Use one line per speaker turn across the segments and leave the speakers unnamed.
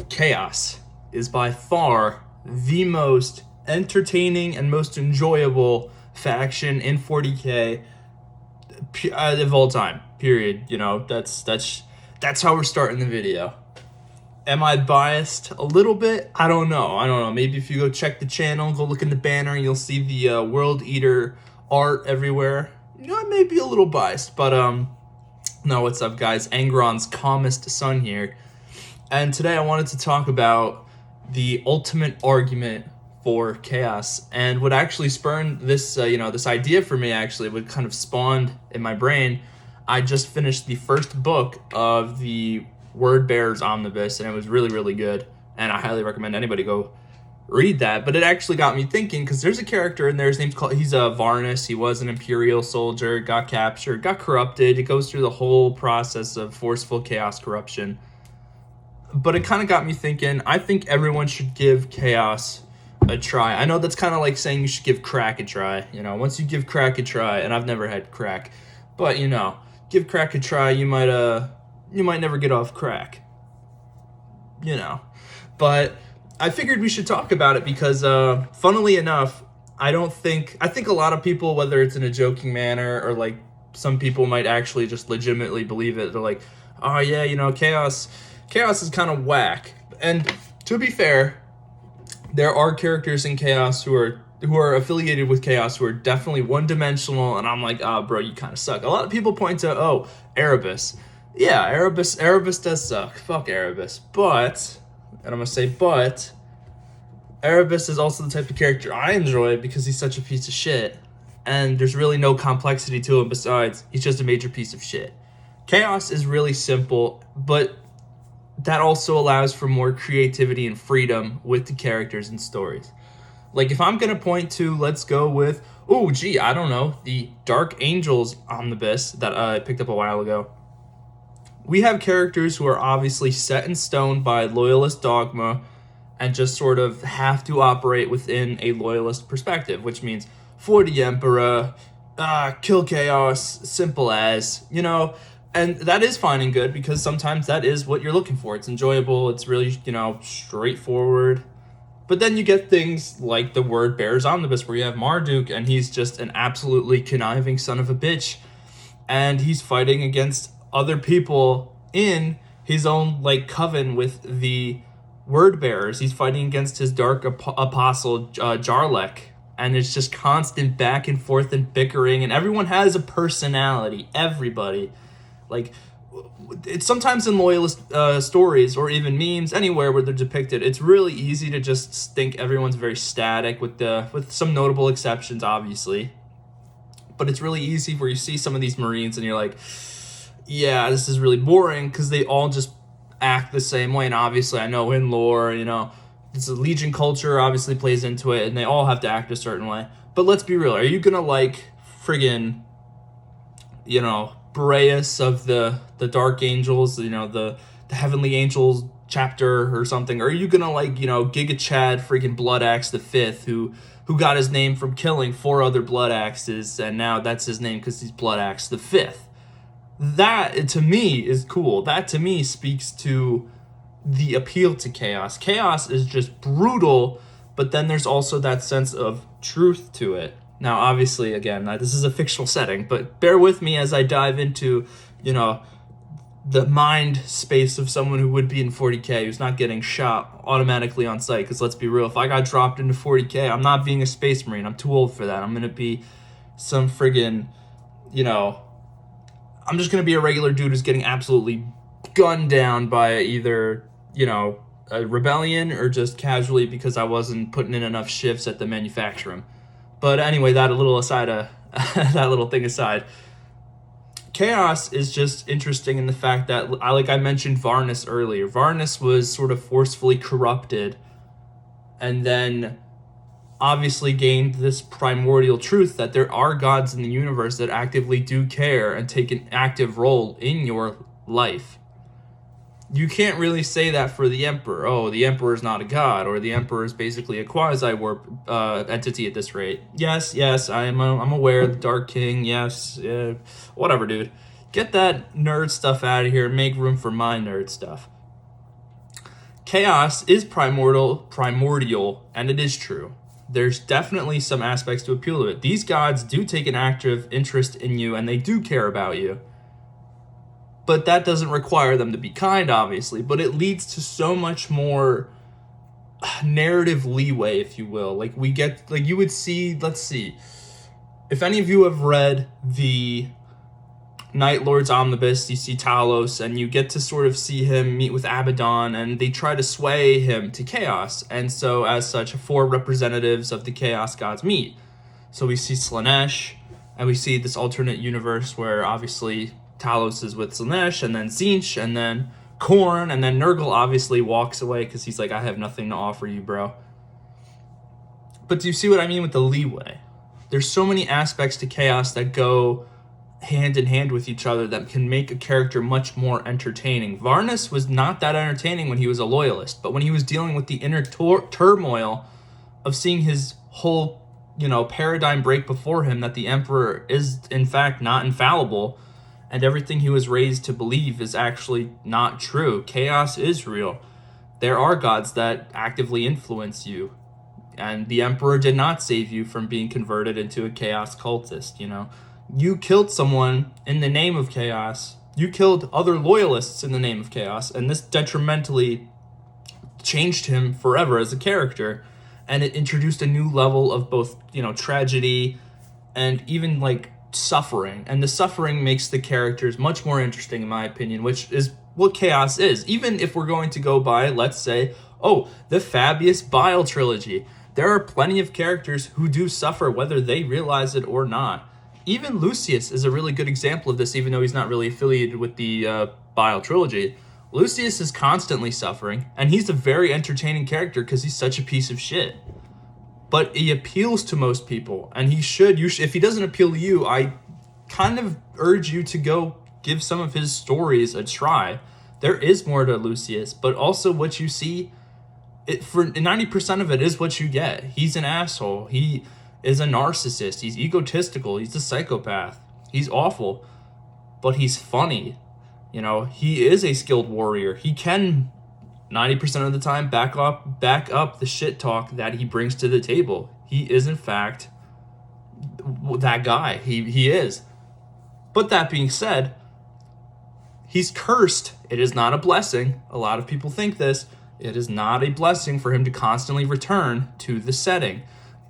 Chaos is by far the most entertaining and most enjoyable faction in 40k of all time. Period. You know, that's how we're starting the video. Am I biased a little bit? I don't know. Maybe if you go check the channel, go look in the banner, you'll see the World Eater art everywhere. You know, I may be a little biased, but no, what's up, guys? Angron's calmest son here. And today I wanted to talk about the ultimate argument for chaos, and what actually spurned this, this idea for me, actually, what kind of spawned in my brain. I just finished the first book of the Word Bearers Omnibus, and it was really, really good, and I highly recommend anybody go read that. But it actually got me thinking, because there's a character in there, he's a Varnus. He was an Imperial soldier, got captured, got corrupted. It goes through the whole process of forceful chaos corruption. But it kind of got me thinking, I think everyone should give chaos a try. I know that's kind of like saying you should give crack a try. You know, once you give crack a try, and I've never had crack, but you know, give crack a try, you might never get off crack. You know. But I figured we should talk about it because, funnily enough, I think a lot of people, whether it's in a joking manner or like some people might actually just legitimately believe it. They're like, oh yeah, you know, chaos is kind of whack. And to be fair, there are characters in chaos who are affiliated with chaos who are definitely one-dimensional, and I'm like, oh bro, you kind of suck. A lot of people point to, oh, Erebus. Yeah, Erebus does suck. Fuck Erebus. But, and I'm gonna say but, Erebus is also the type of character I enjoy because he's such a piece of shit, and there's really no complexity to him besides he's just a major piece of shit. Chaos is really simple, but that also allows for more creativity and freedom with the characters and stories. Like, if I'm gonna point to, let's go with, I don't know, the Dark Angels Omnibus that I picked up a while ago. We have characters who are obviously set in stone by loyalist dogma and just sort of have to operate within a loyalist perspective, which means for the Emperor, kill chaos, simple as, you know. And that is fine and good because sometimes that is what you're looking for. It's enjoyable, it's really, you know, straightforward. But then you get things like the Word Bearers Omnibus, where you have Marduk, and he's just an absolutely conniving son of a bitch. And he's fighting against other people in his own, like, coven with the Word Bearers. He's fighting against his dark apostle, Jarlek. And it's just constant back and forth and bickering, and everyone has a personality. Everybody. Like, it's sometimes in loyalist stories or even memes, anywhere where they're depicted, it's really easy to just think everyone's very static, with some notable exceptions, obviously. But it's really easy where you see some of these Marines and you're like, yeah, this is really boring because they all just act the same way. And obviously, I know in lore, you know, it's a Legion culture obviously plays into it, and they all have to act a certain way. But let's be real, are you gonna like friggin', you know, Boreas of the Dark Angels, you know, the Heavenly Angels chapter or something? Or are you gonna like, you know, Giga Chad freaking Blood Axe the Fifth, who got his name from killing 4 other Blood Axes, and now that's his name because he's Blood Axe the Fifth? That, to me, is cool. That, to me, speaks to the appeal to chaos. Chaos is just brutal, but then there's also that sense of truth to it. Now, obviously, again, this is a fictional setting, but bear with me as I dive into, you know, the mind space of someone who would be in 40k, who's not getting shot automatically on sight. Because let's be real, if I got dropped into 40k, I'm not being a space marine. I'm too old for that. I'm going to be some friggin', you know, I'm just going to be a regular dude who's getting absolutely gunned down by either, you know, a rebellion or just casually because I wasn't putting in enough shifts at the manufacturer. But anyway, that little thing aside, chaos is just interesting in the fact that, like I mentioned Varnus earlier, Varnus was sort of forcefully corrupted and then obviously gained this primordial truth that there are gods in the universe that actively do care and take an active role in your life. You can't really say that for the Emperor. Oh, the Emperor is not a god, or the Emperor is basically a quasi-warp entity at this rate. Yes, I'm aware. The Dark King, yes, whatever, dude. Get that nerd stuff out of here and make room for my nerd stuff. Chaos is primordial, and it is true. There's definitely some aspects to appeal to it. These gods do take an active interest in you, and they do care about you. But that doesn't require them to be kind, obviously. But it leads to so much more narrative leeway, if you will. Like, we get, like, you would see, let's see. If any of you have read the Night Lord's Omnibus, you see Talos, and you get to sort of see him meet with Abaddon, and they try to sway him to chaos. And so, as such, 4 representatives of the chaos gods meet. So we see Slaanesh, and we see this alternate universe where, obviously, Talos is with Slaanesh, and then Tzeentch, and then Khorne, and then Nurgle obviously walks away because he's like, I have nothing to offer you, bro. But do you see what I mean with the leeway? There's so many aspects to chaos that go hand in hand with each other that can make a character much more entertaining. Varnus was not that entertaining when he was a loyalist, but when he was dealing with the inner turmoil of seeing his whole, paradigm break before him, that the Emperor is in fact not infallible, and everything he was raised to believe is actually not true. Chaos is real. There are gods that actively influence you, and the Emperor did not save you from being converted into a chaos cultist, You killed someone in the name of chaos. You killed other loyalists in the name of chaos, and this detrimentally changed him forever as a character, and it introduced a new level of both, tragedy and even, suffering. And the suffering makes the characters much more interesting, in my opinion, which is what chaos is. Even if we're going to go by, let's say, the Fabius Bile trilogy, there are plenty of characters who do suffer whether they realize it or not. Even Lucius is a really good example of this, even though he's not really affiliated with the Bile trilogy. Lucius is constantly suffering, and he's a very entertaining character because he's such a piece of shit. But he appeals to most people, and he should. If he doesn't appeal to you, I kind of urge you to go give some of his stories a try. There is more to Lucius, but also what you see, for 90% of it is what you get. He's an asshole. He is a narcissist. He's egotistical. He's a psychopath. He's awful, but he's funny. He is a skilled warrior. He can 90% of the time back up the shit talk that he brings to the table. He is in fact that guy. He is. But that being said, he's cursed. It is not a blessing. A lot of people think this. It is not a blessing for him to constantly return to the setting.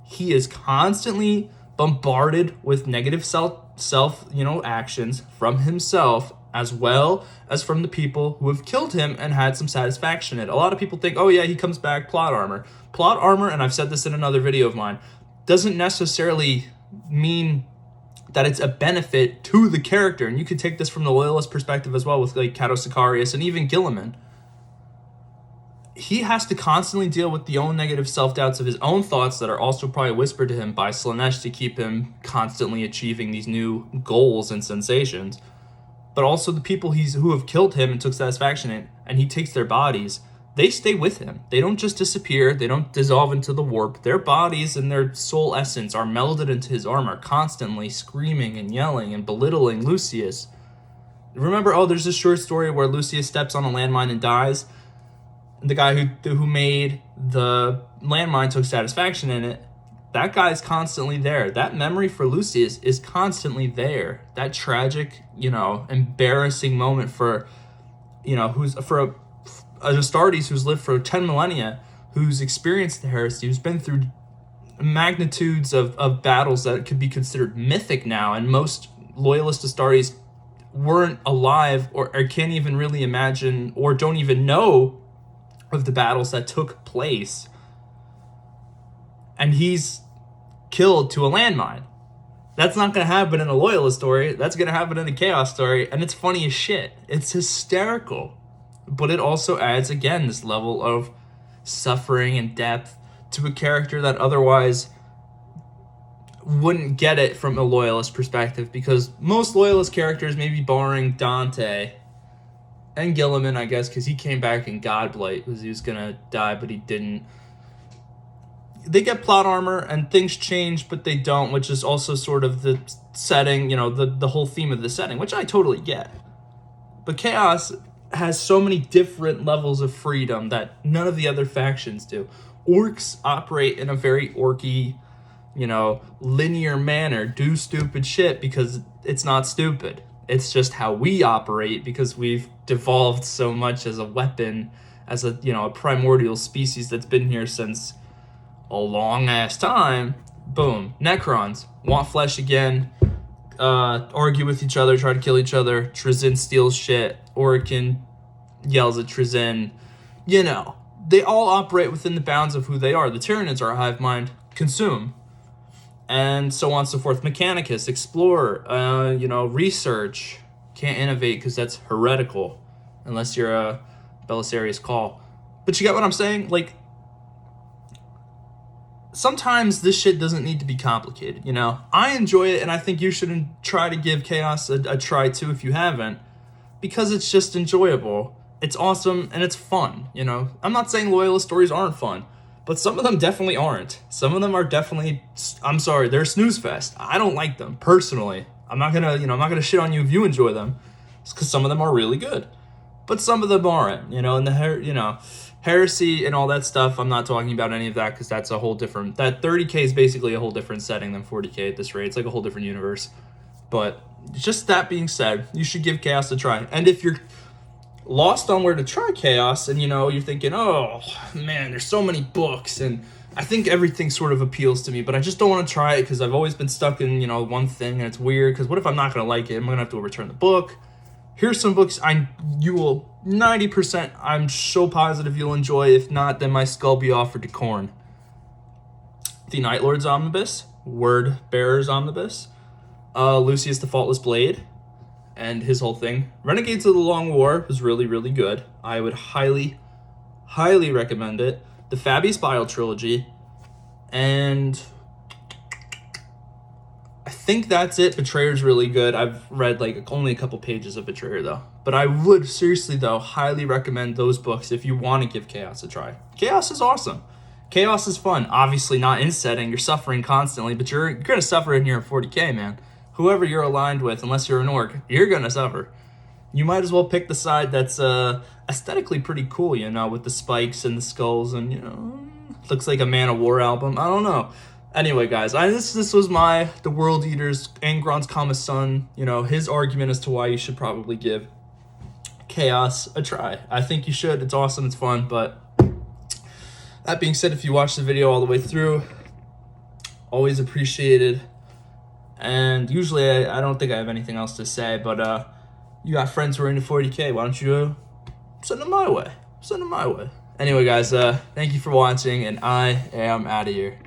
He is constantly bombarded with negative self actions from himself, as well as from the people who have killed him and had some satisfaction in it. A lot of people think, he comes back, plot armor. Plot armor, and I've said this in another video of mine, doesn't necessarily mean that it's a benefit to the character. And you could take this from the loyalist perspective as well with Cato Sicarius and even Guilliman. He has to constantly deal with the own negative self-doubts of his own thoughts that are also probably whispered to him by Slaanesh to keep him constantly achieving these new goals and sensations. But also the people who have killed him and took satisfaction in, and he takes their bodies, they stay with him. They don't just disappear. They don't dissolve into the warp. Their bodies and their soul essence are melded into his armor, constantly screaming and yelling and belittling Lucius. Remember, there's this short story where Lucius steps on a landmine and dies. The guy who made the landmine took satisfaction in it. That guy's constantly there. That memory for Lucius is constantly there. That tragic, embarrassing moment for, who's for a Astartes who's lived for 10 millennia, who's experienced the heresy, who's been through magnitudes of battles that could be considered mythic now, and most loyalist Astartes weren't alive or can't even really imagine or don't even know of the battles that took place. And he's killed to a landmine. That's not going to happen in a loyalist story. That's going to happen in a chaos story. And it's funny as shit. It's hysterical. But it also adds, again, this level of suffering and depth to a character that otherwise wouldn't get it from a loyalist perspective. Because most loyalist characters, maybe barring Dante and Guilliman, I guess, because he came back in Godblight because he was going to die, but he didn't. They get plot armor and things change, but they don't, which is also sort of the setting, the whole theme of the setting, which I totally get. But chaos has so many different levels of freedom that none of the other factions do. Orcs operate in a very orky, linear manner, do stupid shit because it's not stupid. It's just how we operate because we've devolved so much as a weapon, as a primordial species that's been here since a long ass time. Boom. Necrons want flesh again, argue with each other, try to kill each other. Trizin steals shit. Orokin yells at Trizin. They all operate within the bounds of who they are. The Tyranids are a hive mind. Consume. And so on and so forth. Mechanicus, explore, research. Can't innovate because that's heretical. Unless you're a Belisarius Call. But you get what I'm saying? Like, sometimes this shit doesn't need to be complicated, I enjoy it, and I think you should try to give Chaos a try too if you haven't. Because it's just enjoyable. It's awesome, and it's fun, I'm not saying Loyalist stories aren't fun. But some of them definitely aren't. Some of them are definitely, I'm sorry, they're snooze fest. I don't like them, personally. I'm not gonna shit on you if you enjoy them. It's because some of them are really good. But some of them aren't, and the heresy and all that stuff, I'm not talking about any of that because that's a whole different, that 30k is basically a whole different setting than 40k at this rate. It's like a whole different universe. But just that being said, you should give Chaos a try. And if you're lost on where to try Chaos and you're thinking, oh man, there's so many books and I think everything sort of appeals to me, but I just don't want to try it because I've always been stuck in one thing and it's weird because what if I'm not going to like it? I'm going to have to return the book. Here's some books you will 90%, I'm so positive you'll enjoy. If not, then my skull be offered to Khorne. The Night Lord's Omnibus, Word Bearer's Omnibus, Lucius the Faultless Blade, and his whole thing. Renegades of the Long War was really, really good. I would highly, highly recommend it. The Fabius Bile trilogy, and I think that's it. Betrayer's really good. I've read only a couple pages of Betrayer though. But I would seriously though highly recommend those books if you want to give Chaos a try. Chaos is awesome. Chaos is fun. Obviously not in setting. You're suffering constantly, but you're gonna suffer in here at 40k, man. Whoever you're aligned with, unless you're an orc, you're gonna suffer. You might as well pick the side that's aesthetically pretty cool, with the spikes and the skulls and looks like a Man of War album. I don't know. Anyway, guys, this was the World Eaters, Angron's Kama's son, his argument as to why you should probably give Chaos a try. I think you should. It's awesome. It's fun. But that being said, if you watch the video all the way through, always appreciated. And usually I don't think I have anything else to say, but you got friends who are into 40k. Why don't you send them my way? Anyway, guys, thank you for watching, and I am out of here.